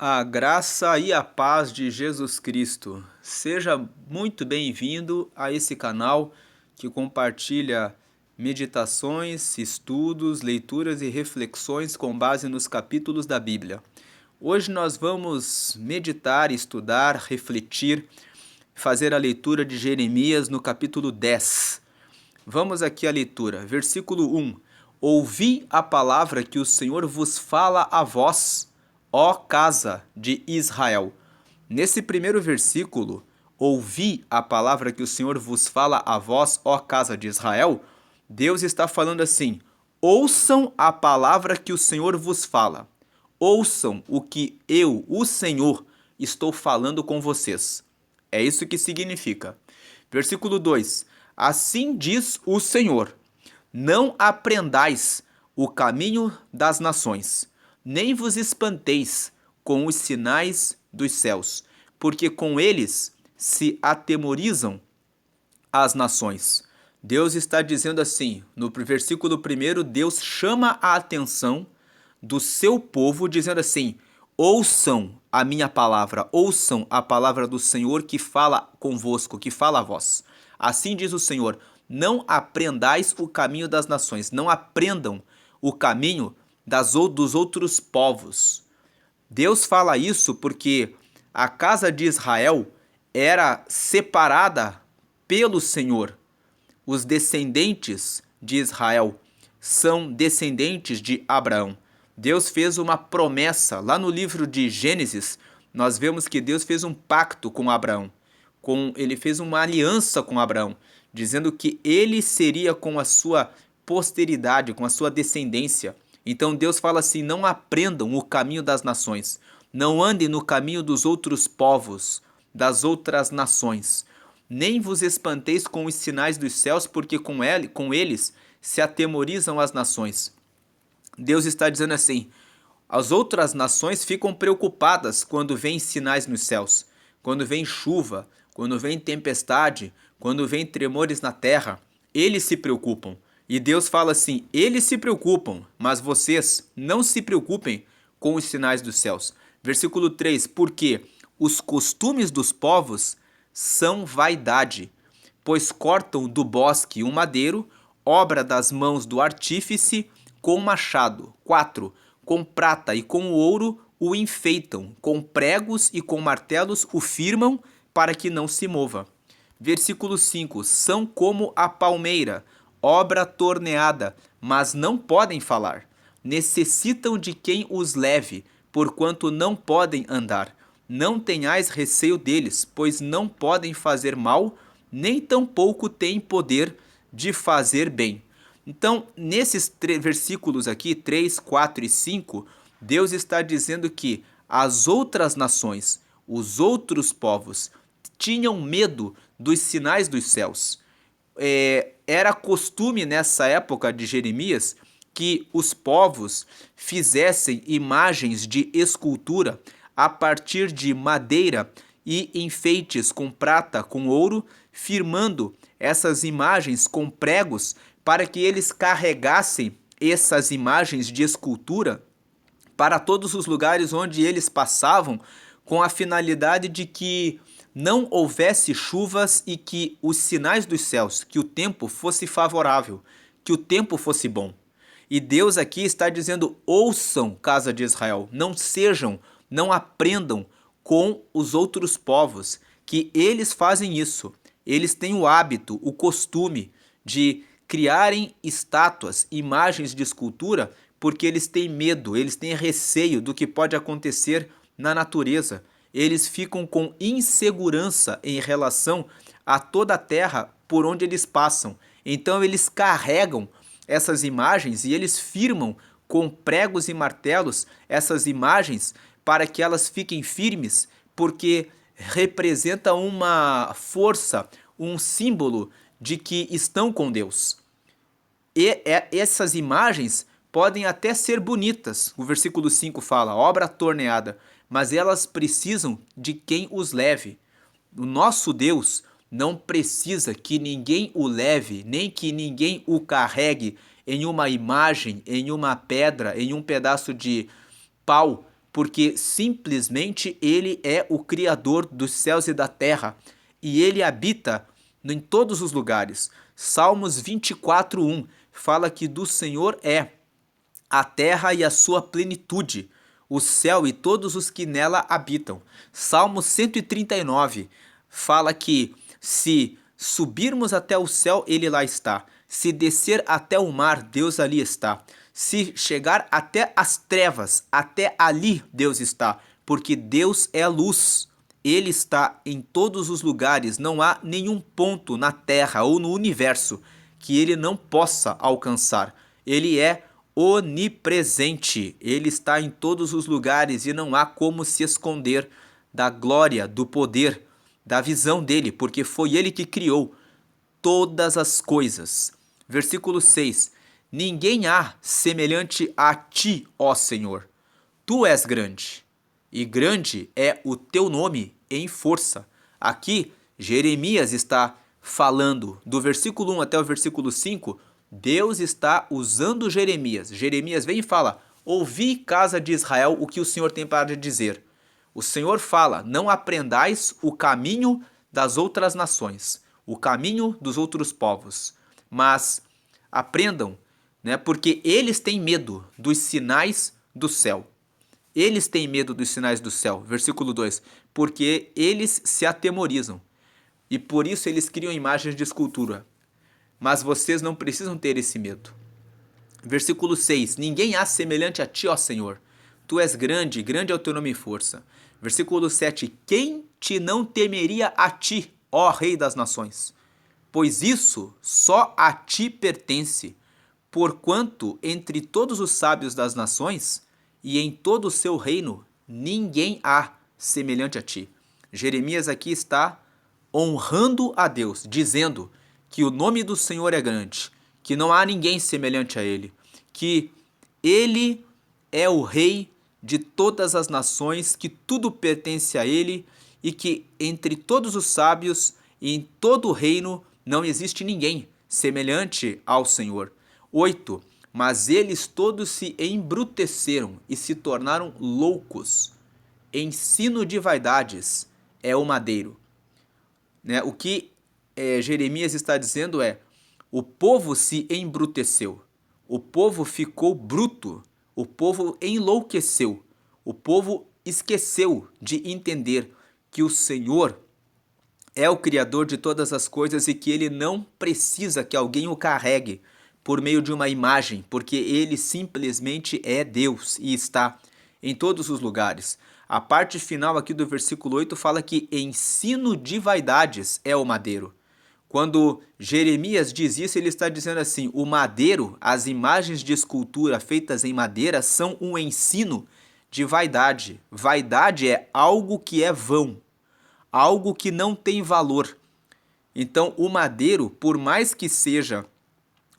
A graça e a paz de Jesus Cristo. Seja muito bem-vindo a esse canal que compartilha meditações, estudos, leituras e reflexões com base nos capítulos da Bíblia. Hoje nós vamos meditar, estudar, refletir, fazer a leitura de Jeremias no capítulo 10. Vamos aqui à leitura. Versículo 1. Ouvi a palavra que o Senhor vos fala a vós, ó casa de Israel. Nesse primeiro versículo, ouvi a palavra que o Senhor vos fala a vós, ó casa de Israel, Deus está falando assim: ouçam a palavra que o Senhor vos fala. Ouçam o que eu, o Senhor, estou falando com vocês. É isso que significa. Versículo 2: Assim diz o Senhor: não aprendais o caminho das nações, nem vos espanteis com os sinais dos céus, porque com eles se atemorizam as nações. Deus está dizendo assim, no versículo 1, Deus chama a atenção do seu povo, dizendo assim: ouçam a minha palavra, ouçam a palavra do Senhor que fala convosco, que fala a vós. Assim diz o Senhor: não aprendais o caminho das nações, não aprendam o caminho dos outros povos. Deus fala isso porque a casa de Israel era separada pelo Senhor. Os descendentes de Israel são descendentes de Abraão. Deus fez uma promessa. Lá no livro de Gênesis, nós vemos que Deus fez um pacto com Abraão. Ele fez uma aliança com Abraão, dizendo que ele seria com a sua posteridade, com a sua descendência. Então Deus fala assim: não aprendam o caminho das nações, não andem no caminho dos outros povos, das outras nações. Nem vos espanteis com os sinais dos céus, porque com eles se atemorizam as nações. Deus está dizendo assim: as outras nações ficam preocupadas quando vêm sinais nos céus, quando vem chuva, quando vem tempestade, quando vem tremores na terra. Eles se preocupam. E Deus fala assim: eles se preocupam, mas vocês não se preocupem com os sinais dos céus. Versículo 3: porque os costumes dos povos são vaidade, pois cortam do bosque um madeiro, obra das mãos do artífice, com machado. 4. Com prata e com ouro o enfeitam, com pregos e com martelos o firmam, para que não se mova. Versículo 5. São como a palmeira, obra torneada, mas não podem falar. Necessitam de quem os leve, porquanto não podem andar. Não tenhais receio deles, pois não podem fazer mal, nem tampouco têm poder de fazer bem. Então, nesses versículos aqui, 3, 4 e 5, Deus está dizendo que as outras nações, os outros povos, tinham medo dos sinais dos céus. Era costume nessa época de Jeremias que os povos fizessem imagens de escultura a partir de madeira e enfeites com prata, com ouro, firmando essas imagens com pregos para que eles carregassem essas imagens de escultura para todos os lugares onde eles passavam, com a finalidade de que não houvesse chuvas e que os sinais dos céus, que o tempo fosse favorável, que o tempo fosse bom. E Deus aqui está dizendo: ouçam, casa de Israel, não aprendam com os outros povos, que eles fazem isso. Eles têm o hábito, o costume de criarem estátuas, imagens de escultura, porque eles têm medo, eles têm receio do que pode acontecer na natureza. Eles ficam com insegurança em relação a toda a terra por onde eles passam. Então eles carregam essas imagens e eles firmam com pregos e martelos essas imagens para que elas fiquem firmes, porque representa uma força, um símbolo de que estão com Deus. E essas imagens podem até ser bonitas, o versículo 5 fala, obra torneada, mas elas precisam de quem os leve. O nosso Deus não precisa que ninguém o leve, nem que ninguém o carregue em uma imagem, em uma pedra, em um pedaço de pau porque simplesmente ele é o Criador dos céus e da terra, e ele habita em todos os lugares. Salmos 24:1 fala que do Senhor é a terra e a sua plenitude, o céu e todos os que nela habitam. Salmo 139 fala que se subirmos até o céu, ele lá está. Se descer até o mar, Deus ali está. Se chegar até as trevas, até ali Deus está, porque Deus é a luz. Ele está em todos os lugares, não há nenhum ponto na Terra ou no universo que ele não possa alcançar. Ele é onipresente, ele está em todos os lugares e não há como se esconder da glória, do poder, da visão dele, porque foi ele que criou todas as coisas. Versículo 6: Ninguém há semelhante a ti, ó Senhor. Tu és grande, e grande é o teu nome em força. Aqui, Jeremias está falando do versículo 1 até o versículo 5, Deus está usando Jeremias. Jeremias vem e fala: Ouvi, casa de Israel, o que o Senhor tem para dizer. O Senhor fala: Não aprendais o caminho das outras nações, o caminho dos outros povos, mas aprendam, né, porque eles têm medo dos sinais do céu. Eles têm medo dos sinais do céu. Versículo 2: Porque eles se atemorizam, e por isso eles criam imagens de escultura. Mas vocês não precisam ter esse medo. Versículo 6: Ninguém há semelhante a ti, ó Senhor. Tu és grande, grande é o teu nome e força. Versículo 7: Quem te não temeria a ti, ó Rei das nações? Pois isso só a ti pertence, porquanto entre todos os sábios das nações e em todo o seu reino ninguém há semelhante a ti. Jeremias aqui está honrando a Deus, dizendo que o nome do Senhor é grande, que não há ninguém semelhante a ele, que ele é o rei de todas as nações, que tudo pertence a ele e que entre todos os sábios e em todo o reino não existe ninguém semelhante ao Senhor. 8. Mas eles todos se embruteceram e se tornaram loucos. Ensino de vaidades é o madeiro. Né? O que Jeremias está dizendo é: o povo se embruteceu, o povo ficou bruto, o povo enlouqueceu, o povo esqueceu de entender que o Senhor é o Criador de todas as coisas e que ele não precisa que alguém o carregue por meio de uma imagem, porque ele simplesmente é Deus e está em todos os lugares. A parte final aqui do versículo 8 fala que ensino de vaidades é o madeiro. Quando Jeremias diz isso, ele está dizendo assim: o madeiro, as imagens de escultura feitas em madeira são um ensino de vaidade. Vaidade é algo que é vão, algo que não tem valor. Então, o madeiro, por mais que seja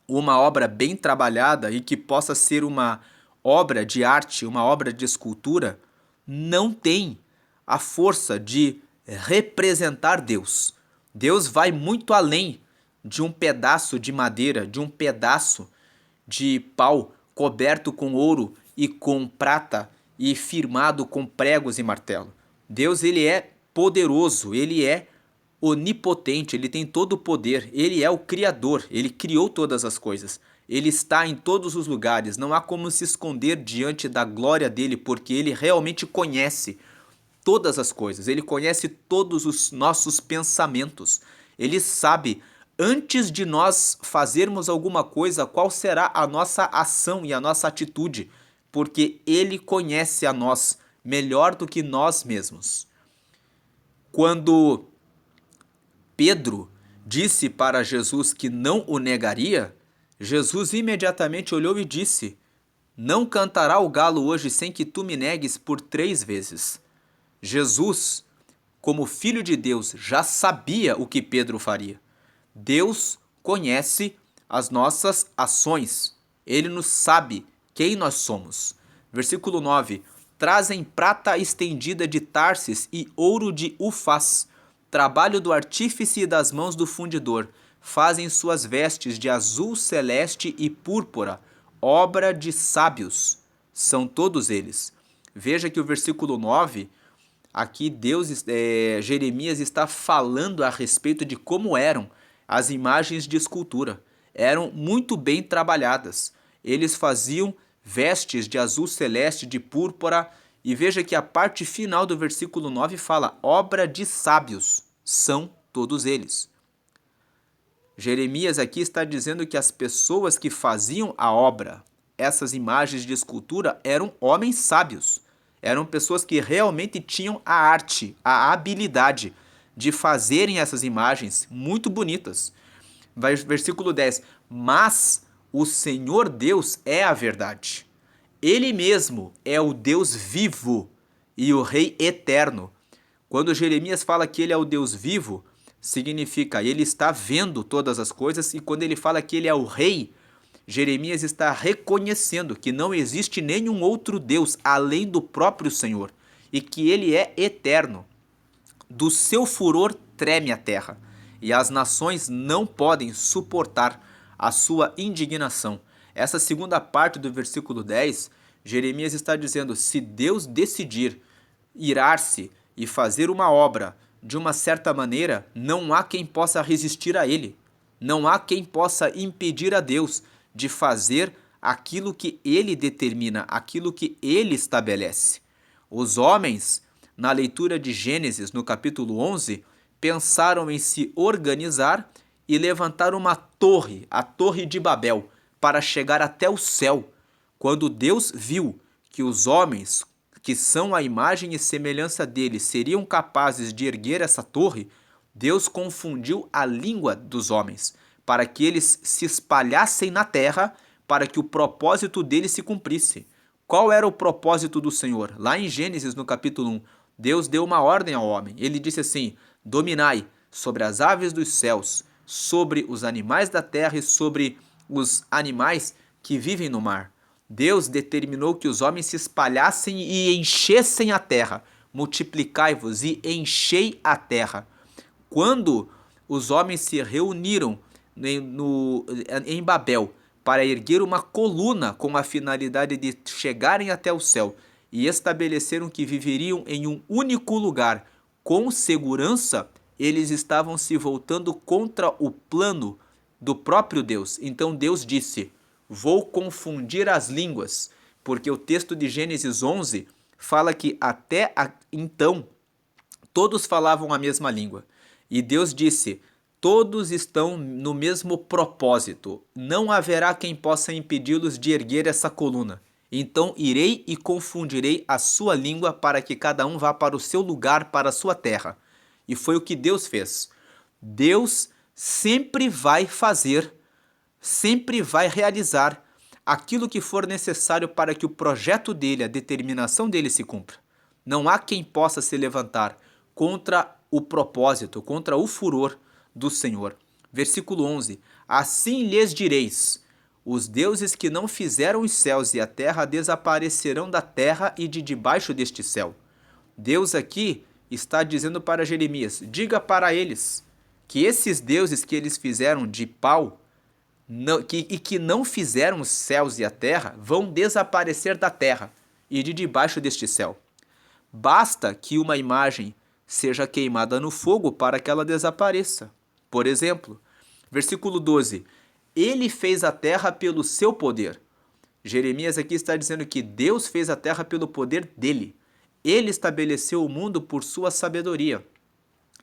uma obra bem trabalhada e que possa ser uma obra de arte, uma obra de escultura, não tem a força de representar Deus. Deus vai muito além de um pedaço de madeira, de um pedaço de pau coberto com ouro e com prata e firmado com pregos e martelo. Deus, ele é poderoso, ele é onipotente, ele tem todo o poder, ele é o Criador, ele criou todas as coisas, ele está em todos os lugares, não há como se esconder diante da glória dele, porque ele realmente conhece todas as coisas, ele conhece todos os nossos pensamentos, ele sabe, antes de nós fazermos alguma coisa, qual será a nossa ação e a nossa atitude, porque ele conhece a nós melhor do que nós mesmos. Quando Pedro disse para Jesus que não o negaria, Jesus imediatamente olhou e disse: Não cantará o galo hoje sem que tu me negues por 3 vezes. Jesus, como filho de Deus, já sabia o que Pedro faria. Deus conhece as nossas ações. Ele nos sabe quem nós somos. Versículo 9. Trazem prata estendida de Tarsis e ouro de Ufaz, trabalho do artífice e das mãos do fundidor. Fazem suas vestes de azul celeste e púrpura, obra de sábios são todos eles. Veja que o versículo 9, aqui Jeremias está falando a respeito de como eram as imagens de escultura. Eram muito bem trabalhadas. Eles faziam vestes de azul celeste, de púrpura, e veja que a parte final do versículo 9 fala: obra de sábios são todos eles. Jeremias aqui está dizendo que as pessoas que faziam a obra, essas imagens de escultura, eram homens sábios. Eram pessoas que realmente tinham a arte, a habilidade de fazerem essas imagens muito bonitas. Versículo 10. Mas o Senhor Deus é a verdade. Ele mesmo é o Deus vivo e o Rei eterno. Quando Jeremias fala que ele é o Deus vivo, significa ele está vendo todas as coisas, e quando ele fala que ele é o Rei, Jeremias está reconhecendo que não existe nenhum outro Deus além do próprio Senhor e que ele é eterno. Do seu furor treme a terra, e as nações não podem suportar a sua indignação. Essa segunda parte do versículo 10, Jeremias está dizendo: se Deus decidir irar-se e fazer uma obra de uma certa maneira, não há quem possa resistir a ele. Não há quem possa impedir a Deus de fazer aquilo que ele determina, aquilo que ele estabelece. Os homens, na leitura de Gênesis, no capítulo 11, pensaram em se organizar e levantar uma torre, a Torre de Babel, para chegar até o céu. Quando Deus viu que os homens, que são a imagem e semelhança dele, seriam capazes de erguer essa torre, Deus confundiu a língua dos homens, para que eles se espalhassem na terra, para que o propósito dele se cumprisse. Qual era o propósito do Senhor? Lá em Gênesis, no capítulo 1, Deus deu uma ordem ao homem. Ele disse assim: dominai sobre as aves dos céus, sobre os animais da terra e sobre os animais que vivem no mar. Deus determinou que os homens se espalhassem e enchessem a terra. Multiplicai-vos e enchei a terra. Quando os homens se reuniram em Babel para erguer uma coluna com a finalidade de chegarem até o céu e estabeleceram que viveriam em um único lugar com segurança, eles estavam se voltando contra o plano do próprio Deus. Então Deus disse: vou confundir as línguas, porque o texto de Gênesis 11 fala que então todos falavam a mesma língua. E Deus disse: todos estão no mesmo propósito, não haverá quem possa impedi-los de erguer essa coluna. Então irei e confundirei a sua língua para que cada um vá para o seu lugar, para a sua terra. E foi o que Deus fez. Deus sempre vai fazer, sempre vai realizar aquilo que for necessário para que o projeto dele, a determinação dele se cumpra. Não há quem possa se levantar contra o propósito, contra o furor do Senhor. Versículo 11: assim lhes direis: os deuses que não fizeram os céus e a terra desaparecerão da terra e de debaixo deste céu. Deus aqui está dizendo para Jeremias: diga para eles que esses deuses que eles fizeram de pau e que não fizeram os céus e a terra vão desaparecer da terra e de debaixo deste céu. Basta que uma imagem seja queimada no fogo para que ela desapareça. Por exemplo, versículo 12: ele fez a terra pelo seu poder. Jeremias aqui está dizendo que Deus fez a terra pelo poder dele. Ele estabeleceu o mundo por sua sabedoria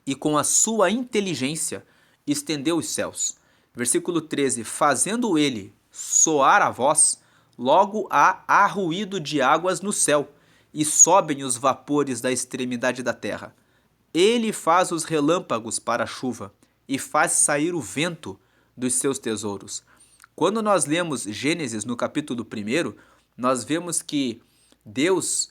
e com a sua inteligência estendeu os céus. Versículo 13: fazendo ele soar a voz, logo há ruído de águas no céu, e sobem os vapores da extremidade da terra. Ele faz os relâmpagos para a chuva, e faz sair o vento dos seus tesouros. Quando nós lemos Gênesis no capítulo 1, nós vemos que Deus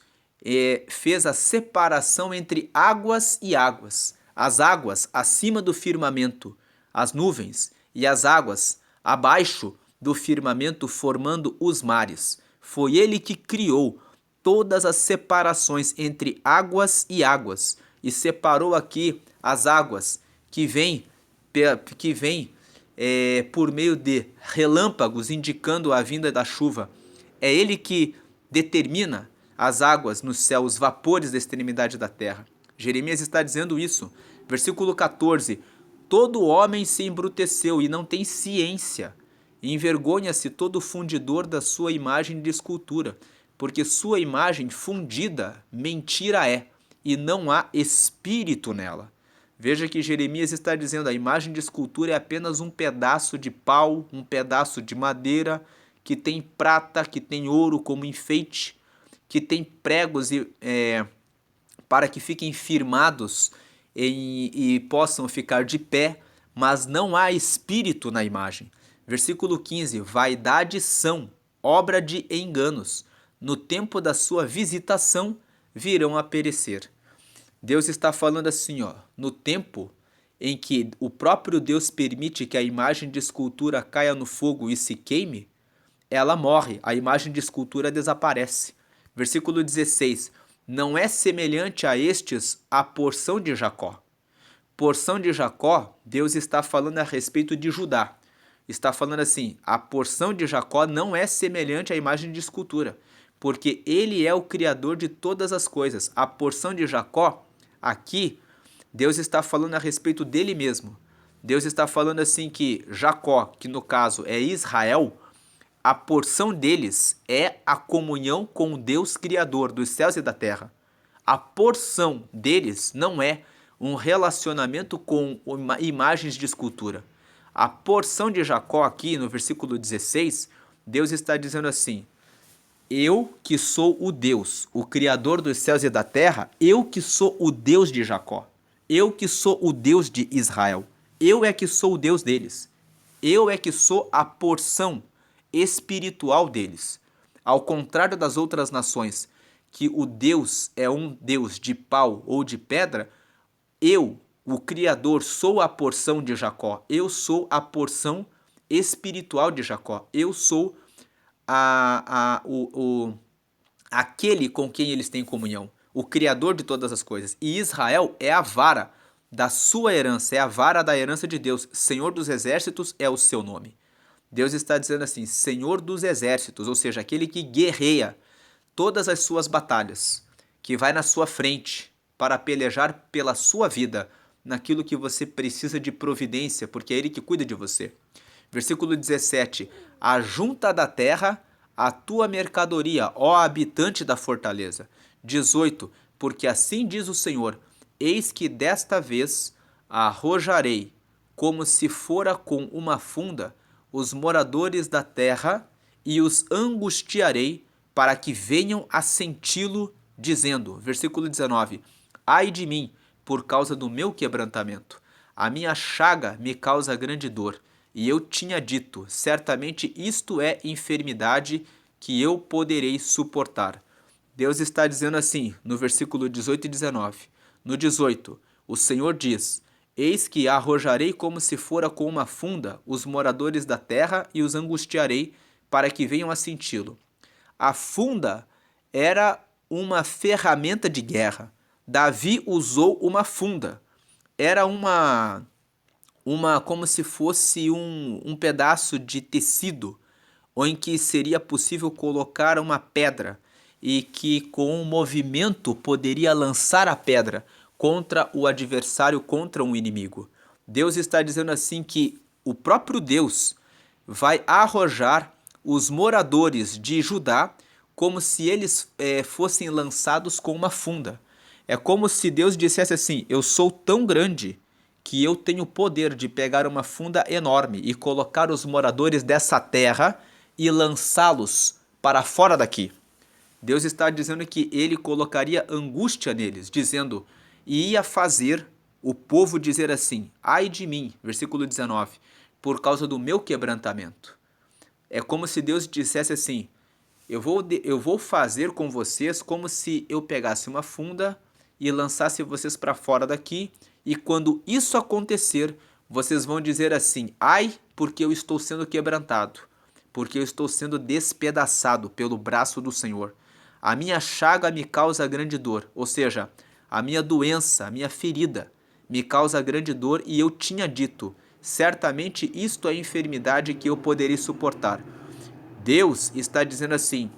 fez a separação entre águas e águas. As águas acima do firmamento, as nuvens, e as águas abaixo do firmamento formando os mares. Foi ele que criou todas as separações entre águas e águas e separou aqui as águas que vêm por meio de relâmpagos indicando a vinda da chuva. É ele que determina as águas no céu, os vapores da extremidade da terra. Jeremias está dizendo isso. Versículo 14: todo homem se embruteceu e não tem ciência. Envergonha-se todo fundidor da sua imagem de escultura, porque sua imagem fundida mentira é, e não há espírito nela. Veja que Jeremias está dizendo: a imagem de escultura é apenas um pedaço de pau, um pedaço de madeira, que tem prata, que tem ouro como enfeite, que tem pregos para que fiquem firmados e possam ficar de pé, mas não há espírito na imagem. Versículo 15: vaidades são, obra de enganos, no tempo da sua visitação virão a perecer. Deus está falando assim, no tempo em que o próprio Deus permite que a imagem de escultura caia no fogo e se queime, ela morre, a imagem de escultura desaparece. Versículo 16: não é semelhante a estes a porção de Jacó. Porção de Jacó, Deus está falando a respeito de Judá. Está falando assim: a porção de Jacó não é semelhante à imagem de escultura, porque ele é o criador de todas as coisas. A porção de Jacó, aqui, Deus está falando a respeito dele mesmo. Deus está falando assim que Jacó, que no caso é Israel, a porção deles é a comunhão com o Deus Criador dos céus e da terra. A porção deles não é um relacionamento com imagens de escultura. A porção de Jacó aqui no versículo 16, Deus está dizendo assim: eu que sou o Deus, o Criador dos céus e da terra, eu que sou o Deus de Jacó, eu que sou o Deus de Israel, eu é que sou o Deus deles, eu é que sou a porção espiritual deles. Ao contrário das outras nações, que o Deus é um Deus de pau ou de pedra, eu, o Criador, sou a porção de Jacó, eu sou a porção espiritual de Jacó, eu sou aquele com quem eles têm comunhão, o Criador de todas as coisas. E Israel é a vara da sua herança, é a vara da herança de Deus. Senhor dos exércitos é o seu nome. Deus está dizendo assim: Senhor dos exércitos, ou seja, aquele que guerreia todas as suas batalhas, que vai na sua frente para pelejar pela sua vida, naquilo que você precisa de providência, porque é Ele que cuida de você. Versículo 17: ajunta da terra a tua mercadoria, ó habitante da fortaleza. 18: porque assim diz o Senhor: eis que desta vez arrojarei, como se fora com uma funda, os moradores da terra, e os angustiarei, para que venham a senti-lo, dizendo, versículo 19: ai de mim, por causa do meu quebrantamento, a minha chaga me causa grande dor, e eu tinha dito, certamente isto é enfermidade que eu poderei suportar. Deus está dizendo assim, no versículo 18 e 19. No 18, o Senhor diz: eis que arrojarei como se fora com uma funda os moradores da terra e os angustiarei, para que venham a senti-lo. A funda era uma ferramenta de guerra. Davi usou uma funda. Era como se fosse um pedaço de tecido, em que seria possível colocar uma pedra e que com um movimento poderia lançar a pedra contra o adversário, contra um inimigo. Deus está dizendo assim que o próprio Deus vai arrojar os moradores de Judá como se eles fossem lançados com uma funda. É como se Deus dissesse assim: eu sou tão grande que eu tenho o poder de pegar uma funda enorme e colocar os moradores dessa terra e lançá-los para fora daqui. Deus está dizendo que ele colocaria angústia neles, dizendo, e ia fazer o povo dizer assim: ai de mim, versículo 19, por causa do meu quebrantamento. É como se Deus dissesse assim: eu vou fazer com vocês como se eu pegasse uma funda e lançasse vocês para fora daqui, e quando isso acontecer, vocês vão dizer assim: ai, porque eu estou sendo quebrantado, porque eu estou sendo despedaçado pelo braço do Senhor. A minha chaga me causa grande dor, ou seja, a minha doença, a minha ferida me causa grande dor, e eu tinha dito, certamente isto é enfermidade que eu poderei suportar. Deus está dizendo assim: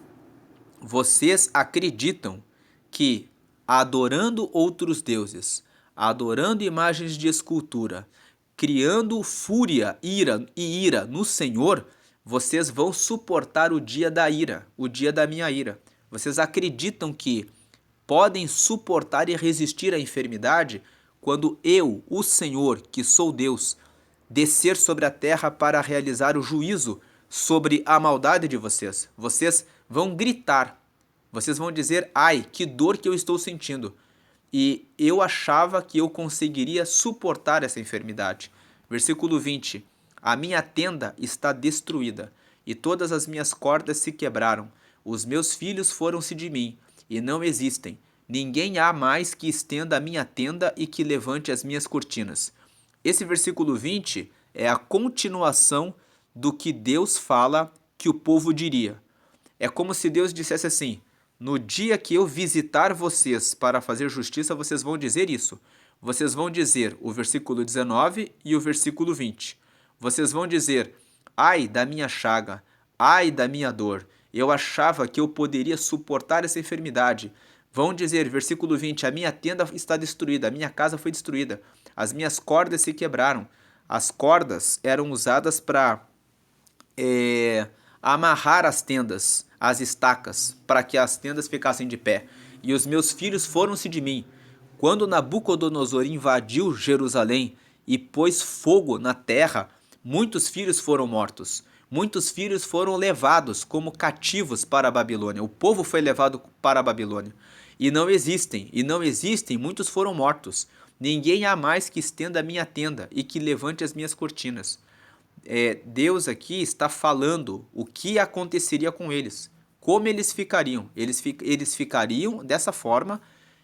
Vocês acreditam que adorando outros deuses, adorando imagens de escultura, criando fúria, ira no Senhor, vocês vão suportar o dia da ira, o dia da minha ira. Vocês acreditam que podem suportar e resistir à enfermidade quando eu, o Senhor, que sou Deus, descer sobre a terra para realizar o juízo sobre a maldade de vocês? Vocês vão gritar, vocês vão dizer: ai, que dor que eu estou sentindo. E eu achava que eu conseguiria suportar essa enfermidade. Versículo 20: a minha tenda está destruída, e todas as minhas cordas se quebraram. Os meus filhos foram-se de mim, e não existem. Ninguém há mais que estenda a minha tenda e que levante as minhas cortinas. Esse versículo 20 é a continuação do que Deus fala que o povo diria. É como se Deus dissesse assim: no dia que eu visitar vocês para fazer justiça, vocês vão dizer isso. Vocês vão dizer o versículo 19 e o versículo 20. Vocês vão dizer: ai da minha chaga, ai da minha dor. Eu achava que eu poderia suportar essa enfermidade. Vão dizer, versículo 20, a minha tenda está destruída, a minha casa foi destruída, as minhas cordas se quebraram. As cordas eram usadas para amarrar as tendas, as estacas, para que as tendas ficassem de pé. E os meus filhos foram-se de mim. Quando Nabucodonosor invadiu Jerusalém e pôs fogo na terra, muitos filhos foram mortos. Muitos filhos foram levados como cativos para a Babilônia. O povo foi levado para a Babilônia. E não existem, muitos foram mortos. Ninguém há mais que estenda a minha tenda e que levante as minhas cortinas. Deus aqui está falando o que aconteceria com eles, como eles ficariam. Eles ficariam dessa forma,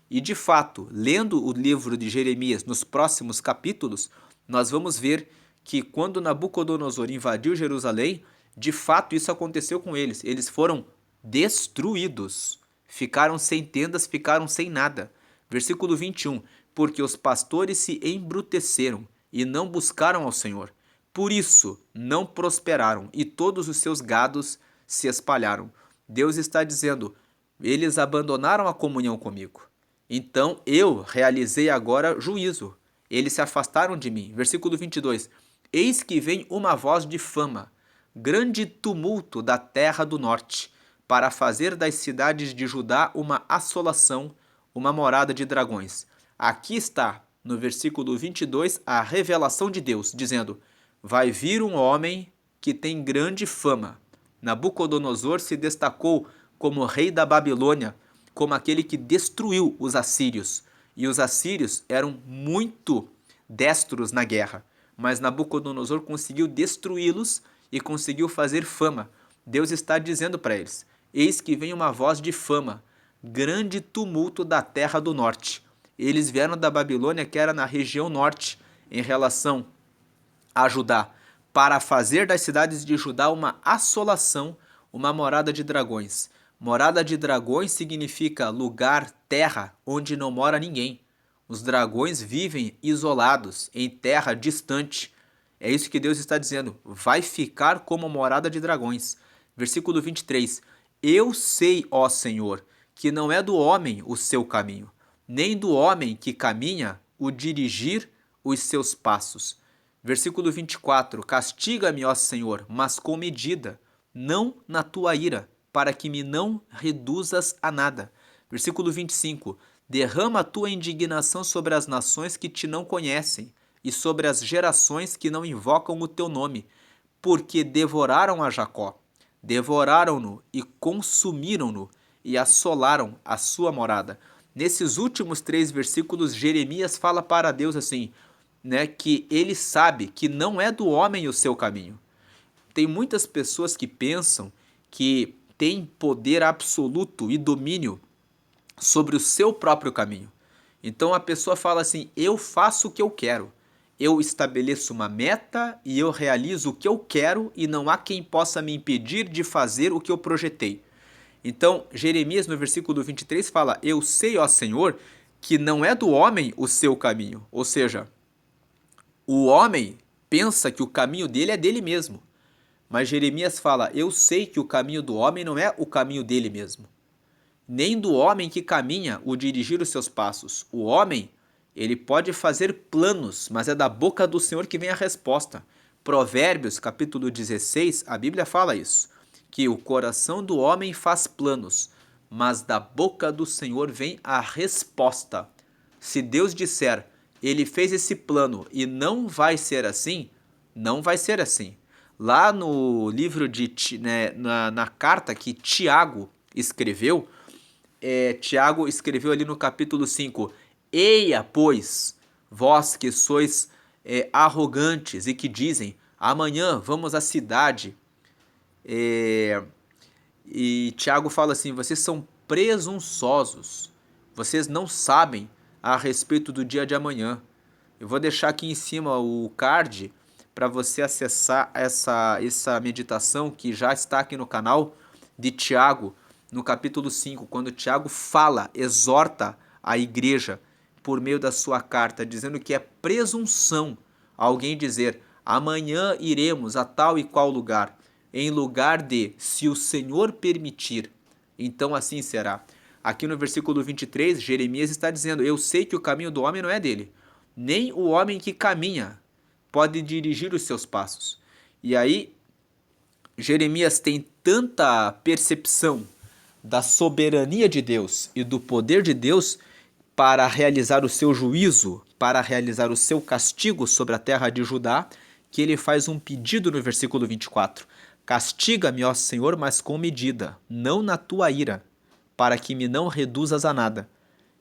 e de fato, lendo o livro de Jeremias nos próximos capítulos, nós vamos ver que quando Nabucodonosor invadiu Jerusalém, de fato isso aconteceu com eles. Eles foram destruídos, ficaram sem tendas, ficaram sem nada. Versículo 21, porque os pastores se embruteceram e não buscaram ao Senhor. Por isso não prosperaram e todos os seus gados se espalharam. Deus está dizendo: eles abandonaram a comunhão comigo. Então eu realizei agora juízo. Eles se afastaram de mim. Versículo 22. Eis que vem uma voz de fama, grande tumulto da terra do norte, para fazer das cidades de Judá uma assolação, uma morada de dragões. Aqui está, no versículo 22, a revelação de Deus, dizendo: vai vir um homem que tem grande fama. Nabucodonosor se destacou como rei da Babilônia, como aquele que destruiu os assírios. E os assírios eram muito destros na guerra, mas Nabucodonosor conseguiu destruí-los e conseguiu fazer fama. Deus está dizendo para eles: eis que vem uma voz de fama, grande tumulto da terra do norte. Eles vieram da Babilônia, que era na região norte, em relação a Judá, para fazer das cidades de Judá uma assolação, uma morada de dragões. Morada de dragões significa lugar, terra, onde não mora ninguém. Os dragões vivem isolados, em terra distante. É isso que Deus está dizendo. Vai ficar como morada de dragões. Versículo 23. Eu sei, ó Senhor, que não é do homem o seu caminho, nem do homem que caminha o dirigir os seus passos. Versículo 24. Castiga-me, ó Senhor, mas com medida, não na tua ira, para que me não reduzas a nada. Versículo 25. Derrama a tua indignação sobre as nações que te não conhecem e sobre as gerações que não invocam o teu nome, porque devoraram a Jacó, devoraram-no e consumiram-no e assolaram a sua morada. Nesses últimos 3 versículos, Jeremias fala para Deus assim, que ele sabe que não é do homem o seu caminho. Tem muitas pessoas que pensam que têm poder absoluto e domínio sobre o seu próprio caminho. Então a pessoa fala assim: eu faço o que eu quero, eu estabeleço uma meta e eu realizo o que eu quero e não há quem possa me impedir de fazer o que eu projetei. Então Jeremias no versículo 23 fala: eu sei, ó Senhor, que não é do homem o seu caminho. Ou seja, o homem pensa que o caminho dele é dele mesmo. Mas Jeremias fala: eu sei que o caminho do homem não é o caminho dele mesmo. nem do homem que caminha o dirigir os seus passos. O homem, ele pode fazer planos, mas é da boca do Senhor que vem a resposta. Provérbios, capítulo 16, a Bíblia fala isso, que o coração do homem faz planos, mas da boca do Senhor vem a resposta. Se Deus disser, ele fez esse plano e não vai ser assim, não vai ser assim. Lá no livro na carta que Tiago escreveu, Tiago escreveu ali no capítulo 5, eia, pois, vós que sois arrogantes e que dizem, amanhã vamos à cidade. E Tiago fala assim, vocês são presunçosos, vocês não sabem a respeito do dia de amanhã. Eu vou deixar aqui em cima o card para você acessar essa meditação que já está aqui no canal de Tiago, no capítulo 5, quando Tiago fala, exorta a igreja por meio da sua carta, dizendo que é presunção alguém dizer, amanhã iremos a tal e qual lugar, em lugar de, se o Senhor permitir, então assim será. Aqui no versículo 23, Jeremias está dizendo, eu sei que o caminho do homem não é dele, nem o homem que caminha pode dirigir os seus passos. E aí, Jeremias tem tanta percepção da soberania de Deus e do poder de Deus para realizar o seu juízo, para realizar o seu castigo sobre a terra de Judá, que ele faz um pedido no versículo 24. Castiga-me, ó Senhor, mas com medida, não na tua ira, para que me não reduzas a nada.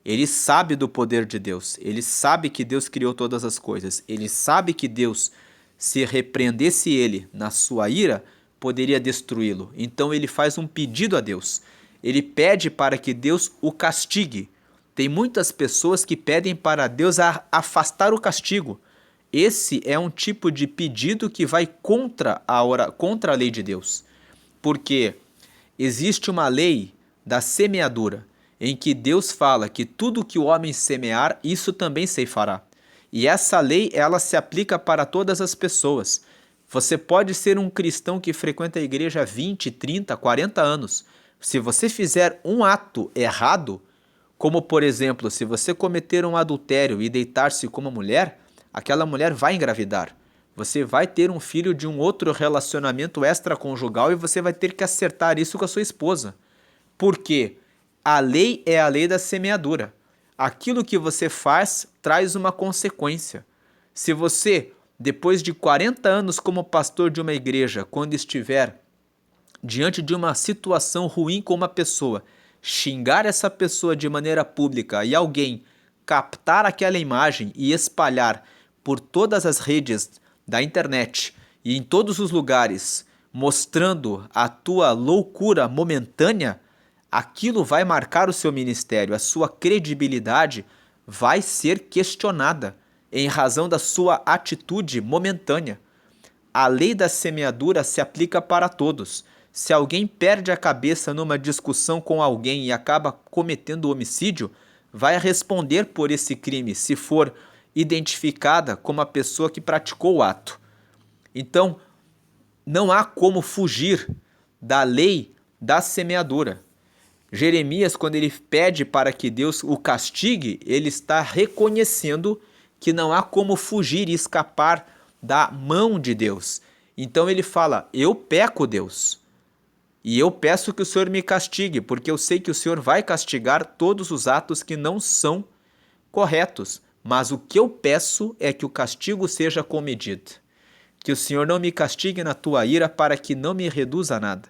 Ele sabe do poder de Deus, ele sabe que Deus criou todas as coisas, ele sabe que Deus, se repreendesse ele na sua ira, poderia destruí-lo. Então ele faz um pedido a Deus. Ele pede para que Deus o castigue. Tem muitas pessoas que pedem para Deus afastar o castigo. Esse é um tipo de pedido que vai contra a lei de Deus. Porque existe uma lei da semeadura, em que Deus fala que tudo que o homem semear, isso também ceifará. E essa lei, ela se aplica para todas as pessoas. Você pode ser um cristão que frequenta a igreja há 20, 30, 40 anos. Se você fizer um ato errado, como por exemplo, se você cometer um adultério e deitar-se com uma mulher, aquela mulher vai engravidar. Você vai ter um filho de um outro relacionamento extraconjugal e você vai ter que acertar isso com a sua esposa. Por quê? A lei é a lei da semeadura. Aquilo que você faz traz uma consequência. Se você, depois de 40 anos como pastor de uma igreja, quando estiver diante de uma situação ruim com uma pessoa, xingar essa pessoa de maneira pública e alguém captar aquela imagem e espalhar por todas as redes da internet e em todos os lugares, mostrando a tua loucura momentânea, aquilo vai marcar o seu ministério, a sua credibilidade vai ser questionada em razão da sua atitude momentânea. A lei da semeadura se aplica para todos. Se alguém perde a cabeça numa discussão com alguém e acaba cometendo homicídio, vai responder por esse crime se for identificada como a pessoa que praticou o ato. Então, não há como fugir da lei da semeadura. Jeremias, quando ele pede para que Deus o castigue, ele está reconhecendo que não há como fugir e escapar da mão de Deus. Então ele fala, eu peco, Deus, e eu peço que o Senhor me castigue, porque eu sei que o Senhor vai castigar todos os atos que não são corretos. Mas o que eu peço é que o castigo seja com medida. Que o Senhor não me castigue na tua ira para que não me reduza a nada.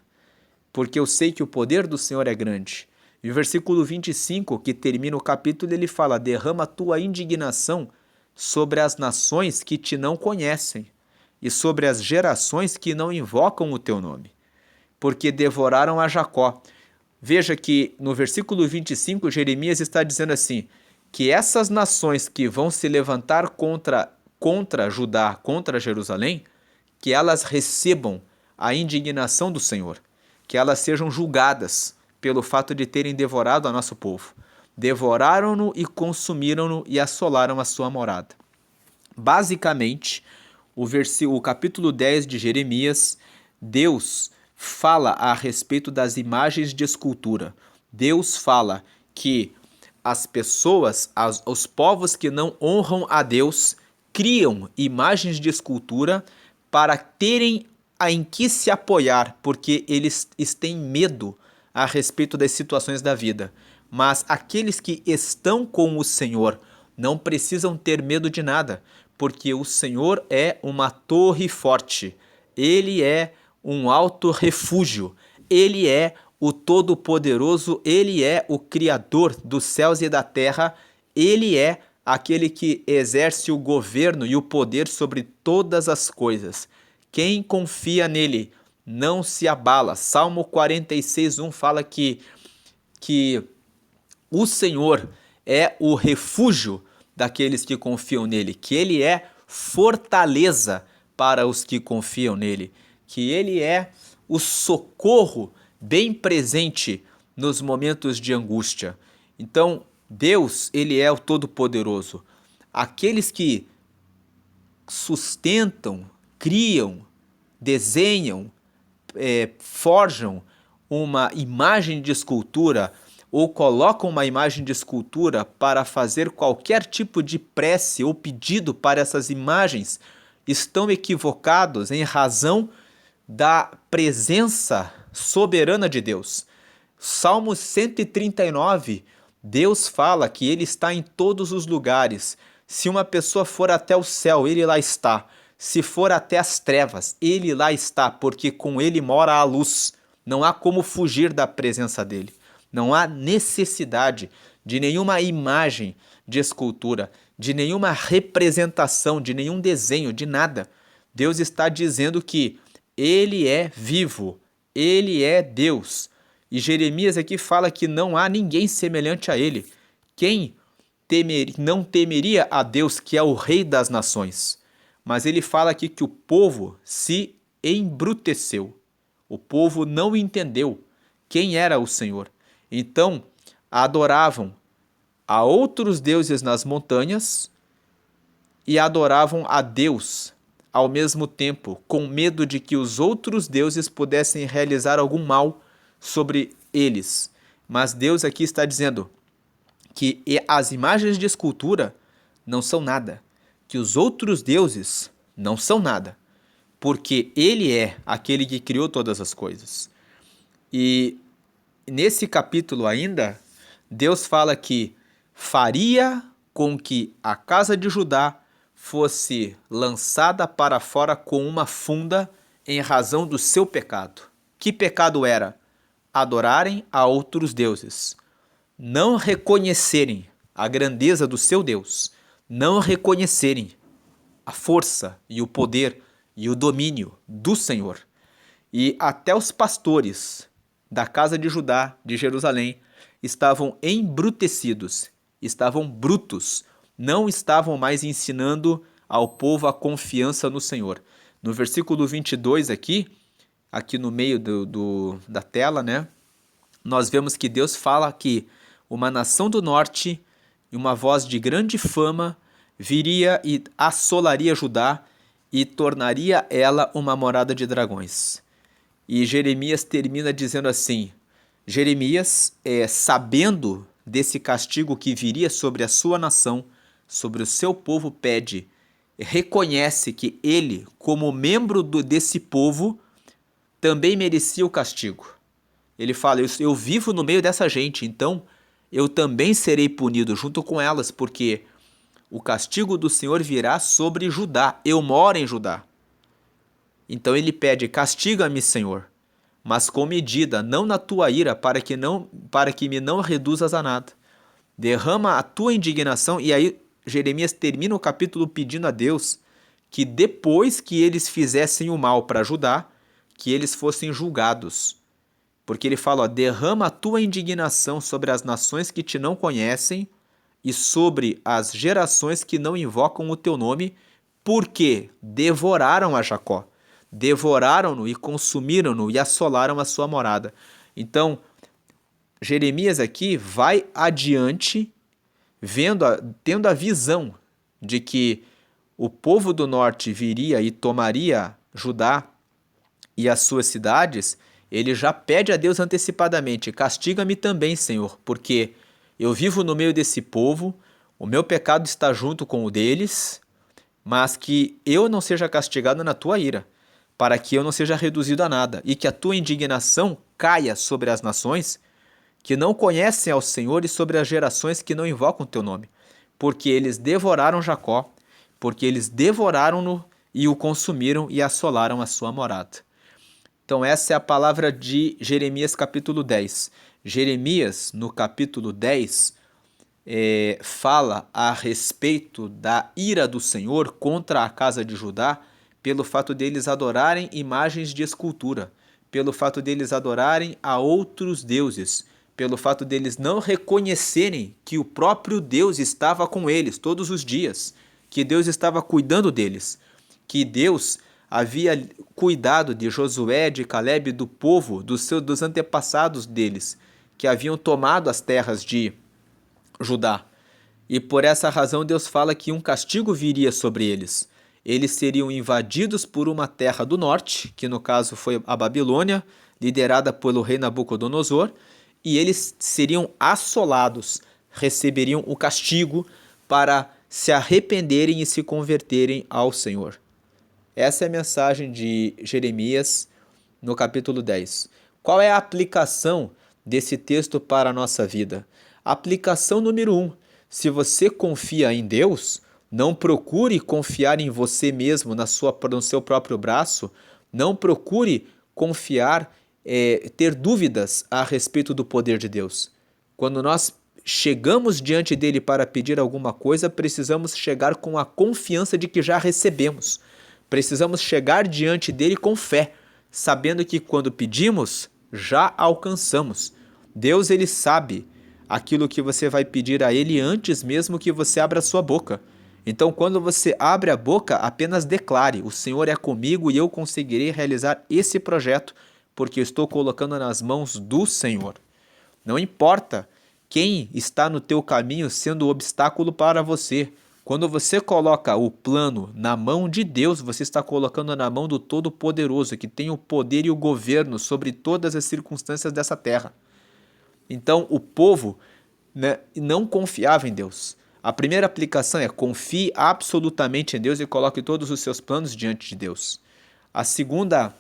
Porque eu sei que o poder do Senhor é grande. E o versículo 25, que termina o capítulo, ele fala, derrama a tua indignação sobre as nações que te não conhecem e sobre as gerações que não invocam o teu nome, porque devoraram a Jacó. Veja que no versículo 25, Jeremias está dizendo assim, que essas nações que vão se levantar contra Judá, contra Jerusalém, que elas recebam a indignação do Senhor, que elas sejam julgadas pelo fato de terem devorado a nosso povo. Devoraram-no e consumiram-no e assolaram a sua morada. Basicamente, o capítulo 10 de Jeremias, Deus fala a respeito das imagens de escultura. Deus fala que as pessoas, os povos que não honram a Deus, criam imagens de escultura para terem em que se apoiar, porque eles têm medo a respeito das situações da vida. Mas aqueles que estão com o Senhor não precisam ter medo de nada, porque o Senhor é uma torre forte, Ele é um alto refúgio, Ele é o Todo-Poderoso, Ele é o Criador dos céus e da terra, Ele é aquele que exerce o governo e o poder sobre todas as coisas. Quem confia nele não se abala. Salmo 46:1 fala que o Senhor é o refúgio daqueles que confiam nele, que ele é fortaleza para os que confiam nele, que ele é o socorro bem presente nos momentos de angústia. Então, Deus, ele é o Todo-Poderoso. Aqueles que sustentam, criam, desenham, forjam uma imagem de escultura ou colocam uma imagem de escultura para fazer qualquer tipo de prece ou pedido para essas imagens, estão equivocados em razão da presença soberana de Deus. Salmo 139, Deus fala que Ele está em todos os lugares. Se uma pessoa for até o céu, Ele lá está. Se for até as trevas, Ele lá está, porque com Ele mora a luz. Não há como fugir da presença dEle. Não há necessidade de nenhuma imagem de escultura, de nenhuma representação, de nenhum desenho, de nada. Deus está dizendo que Ele é vivo, Ele é Deus. E Jeremias aqui fala que não há ninguém semelhante a Ele. Quem não temeria a Deus, que é o Rei das nações? Mas ele fala aqui que o povo se embruteceu. O povo não entendeu quem era o Senhor. Então, adoravam a outros deuses nas montanhas e adoravam a Deus ao mesmo tempo, com medo de que os outros deuses pudessem realizar algum mal sobre eles. Mas Deus aqui está dizendo que as imagens de escultura não são nada, que os outros deuses não são nada, porque Ele é aquele que criou todas as coisas. E nesse capítulo ainda, Deus fala que faria com que a casa de Judá fosse lançada para fora com uma funda em razão do seu pecado. Que pecado era? Adorarem a outros deuses, não reconhecerem a grandeza do seu Deus, não reconhecerem a força e o poder e o domínio do Senhor. E até os pastores da casa de Judá, de Jerusalém, estavam embrutecidos, estavam brutos, não estavam mais ensinando ao povo a confiança no Senhor. No versículo 22 aqui no meio da tela, né, nós vemos que Deus fala que uma nação do norte e uma voz de grande fama viria e assolaria Judá e tornaria ela uma morada de dragões. E Jeremias termina dizendo assim, Jeremias, sabendo desse castigo que viria sobre a sua nação, sobre o seu povo, reconhece que ele, como membro desse povo, também merecia o castigo. Ele fala, eu vivo no meio dessa gente, então eu também serei punido junto com elas, porque o castigo do Senhor virá sobre Judá. Eu moro em Judá. Então ele pede, castiga-me, Senhor, mas com medida, não na tua ira, para que me não reduzas a nada. Derrama a tua indignação. E aí Jeremias termina o capítulo pedindo a Deus que depois que eles fizessem o mal para Judá, que eles fossem julgados. Porque ele fala, derrama a tua indignação sobre as nações que te não conhecem e sobre as gerações que não invocam o teu nome, porque devoraram a Jacó. Devoraram-no e consumiram-no e assolaram a sua morada. Então, Jeremias aqui vai adiante, tendo a visão de que o povo do norte viria e tomaria Judá e as suas cidades, ele já pede a Deus antecipadamente: castiga-me também, Senhor, porque eu vivo no meio desse povo, o meu pecado está junto com o deles, mas que eu não seja castigado na tua ira, para que eu não seja reduzido a nada, e que a tua indignação caia sobre as nações que não conhecem ao Senhor e sobre as gerações que não invocam o teu nome, porque eles devoraram Jacó, porque eles devoraram-no e o consumiram e assolaram a sua morada. Então essa é a palavra de Jeremias capítulo 10. Jeremias, no capítulo 10, fala a respeito da ira do Senhor contra a casa de Judá, pelo fato deles adorarem imagens de escultura, pelo fato deles adorarem a outros deuses, pelo fato deles não reconhecerem que o próprio Deus estava com eles todos os dias, que Deus estava cuidando deles, que Deus havia cuidado de Josué, de Caleb, do povo, dos antepassados deles, que haviam tomado as terras de Judá. E por essa razão Deus fala que um castigo viria sobre eles. Eles seriam invadidos por uma terra do norte, que no caso foi a Babilônia, liderada pelo rei Nabucodonosor, e eles seriam assolados, receberiam o castigo para se arrependerem e se converterem ao Senhor. Essa é a mensagem de Jeremias no capítulo 10. Qual é a aplicação desse texto para a nossa vida? Aplicação número 1. Se você confia em Deus, não procure confiar em você mesmo, no seu próprio braço. Não procure confiar, ter dúvidas a respeito do poder de Deus. Quando nós chegamos diante dele para pedir alguma coisa, precisamos chegar com a confiança de que já recebemos. Precisamos chegar diante dele com fé, sabendo que quando pedimos, já alcançamos. Deus, ele sabe aquilo que você vai pedir a ele antes mesmo que você abra a sua boca. Então, quando você abre a boca, apenas declare: o Senhor é comigo e eu conseguirei realizar esse projeto, porque eu estou colocando nas mãos do Senhor. Não importa quem está no teu caminho sendo o obstáculo para você. Quando você coloca o plano na mão de Deus, você está colocando na mão do Todo-Poderoso, que tem o poder e o governo sobre todas as circunstâncias dessa terra. Então, o povo, não confiava em Deus. A primeira aplicação é: confie absolutamente em Deus e coloque todos os seus planos diante de Deus. A segunda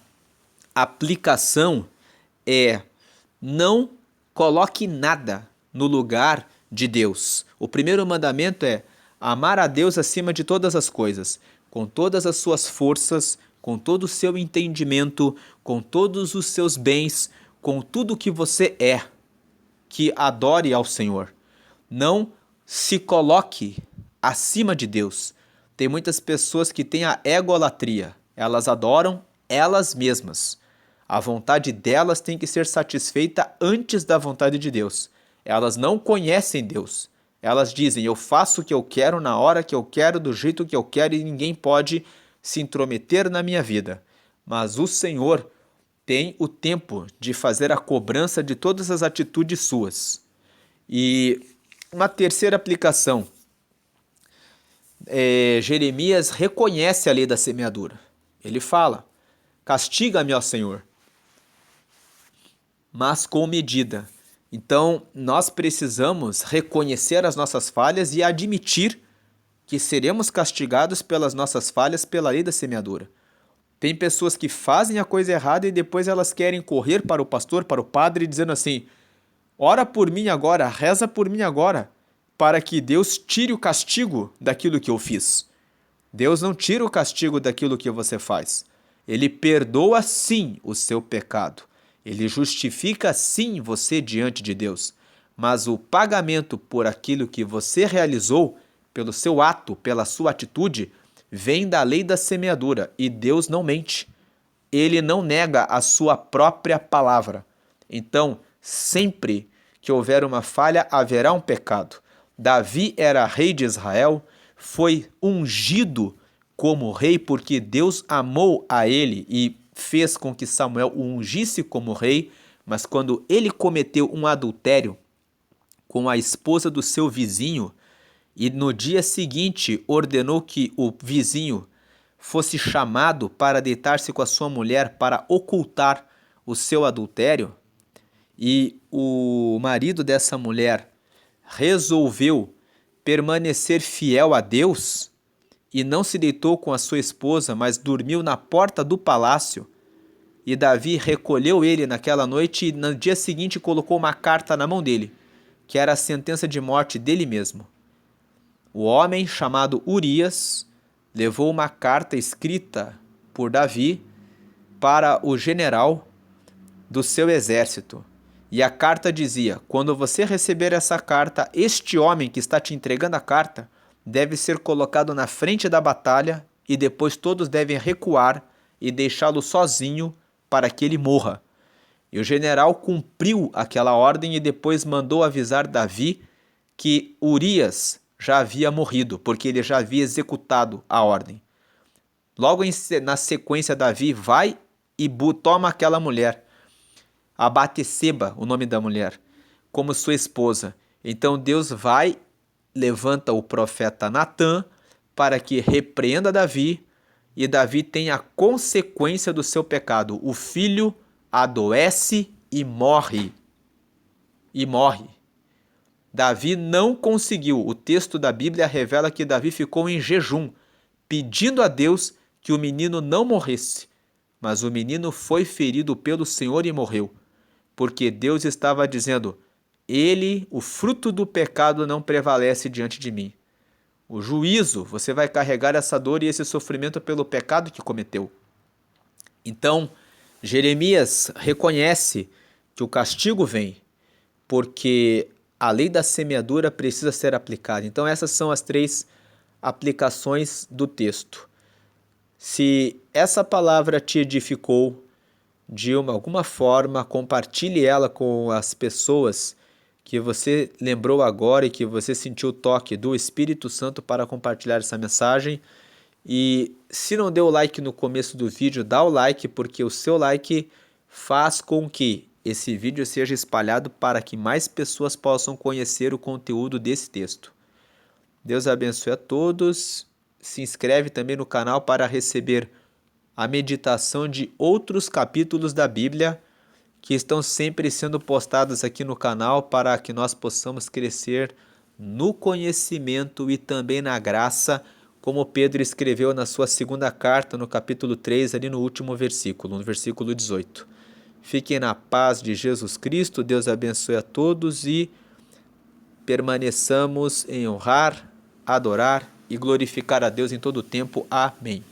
aplicação é: não coloque nada no lugar de Deus. O primeiro mandamento é amar a Deus acima de todas as coisas, com todas as suas forças, com todo o seu entendimento, com todos os seus bens, com tudo que você é, que adore ao Senhor. Não se coloque acima de Deus. Tem muitas pessoas que têm a egolatria. Elas adoram elas mesmas. A vontade delas tem que ser satisfeita antes da vontade de Deus. Elas não conhecem Deus. Elas dizem: eu faço o que eu quero, na hora que eu quero, do jeito que eu quero, e ninguém pode se intrometer na minha vida. Mas o Senhor tem o tempo de fazer a cobrança de todas as atitudes suas. E uma terceira aplicação. Jeremias reconhece a lei da semeadura. Ele fala: castiga-me, ó Senhor, mas com medida. Então, nós precisamos reconhecer as nossas falhas e admitir que seremos castigados pelas nossas falhas pela lei da semeadura. Tem pessoas que fazem a coisa errada e depois elas querem correr para o pastor, para o padre, dizendo assim: ora por mim agora, reza por mim agora, para que Deus tire o castigo daquilo que eu fiz. Deus não tira o castigo daquilo que você faz. Ele perdoa sim o seu pecado. Ele justifica sim você diante de Deus. Mas o pagamento por aquilo que você realizou, pelo seu ato, pela sua atitude, vem da lei da semeadura. E Deus não mente. Ele não nega a sua própria palavra. Então, sempre que houver uma falha, haverá um pecado. Davi era rei de Israel, foi ungido como rei porque Deus amou a ele e fez com que Samuel o ungisse como rei, mas quando ele cometeu um adultério com a esposa do seu vizinho e no dia seguinte ordenou que o vizinho fosse chamado para deitar-se com a sua mulher para ocultar o seu adultério e o marido dessa mulher resolveu permanecer fiel a Deus e não se deitou com a sua esposa, mas dormiu na porta do palácio, e Davi recolheu ele naquela noite e no dia seguinte colocou uma carta na mão dele, que era a sentença de morte dele mesmo. O homem chamado Urias levou uma carta escrita por Davi para o general do seu exército. E a carta dizia: quando você receber essa carta, este homem que está te entregando a carta deve ser colocado na frente da batalha e depois todos devem recuar e deixá-lo sozinho para que ele morra. E o general cumpriu aquela ordem e depois mandou avisar Davi que Urias já havia morrido, porque ele já havia executado a ordem. Logo na sequência, Davi vai e toma aquela mulher, a Batseba, o nome da mulher, como sua esposa. Então Deus vai, levanta o profeta Natã para que repreenda Davi, e Davi tem a consequência do seu pecado. O filho adoece e morre. Davi não conseguiu. O texto da Bíblia revela que Davi ficou em jejum, pedindo a Deus que o menino não morresse. Mas o menino foi ferido pelo Senhor e morreu, porque Deus estava dizendo: o fruto do pecado não prevalece diante de mim. O juízo, você vai carregar essa dor e esse sofrimento pelo pecado que cometeu. Então, Jeremias reconhece que o castigo vem, porque a lei da semeadura precisa ser aplicada. Então, essas são as 3 aplicações do texto. Se essa palavra te edificou de alguma forma, compartilhe ela com as pessoas que você lembrou agora e que você sentiu o toque do Espírito Santo para compartilhar essa mensagem. E se não deu o like no começo do vídeo, dá o like, porque o seu like faz com que esse vídeo seja espalhado para que mais pessoas possam conhecer o conteúdo desse texto. Deus abençoe a todos. Se inscreve também no canal para receber a meditação de outros capítulos da Bíblia que estão sempre sendo postados aqui no canal para que nós possamos crescer no conhecimento e também na graça, como Pedro escreveu na sua segunda carta, no capítulo 3, ali no último versículo, no versículo 18. Fiquem na paz de Jesus Cristo, Deus abençoe a todos e permaneçamos em honrar, adorar e glorificar a Deus em todo o tempo. Amém.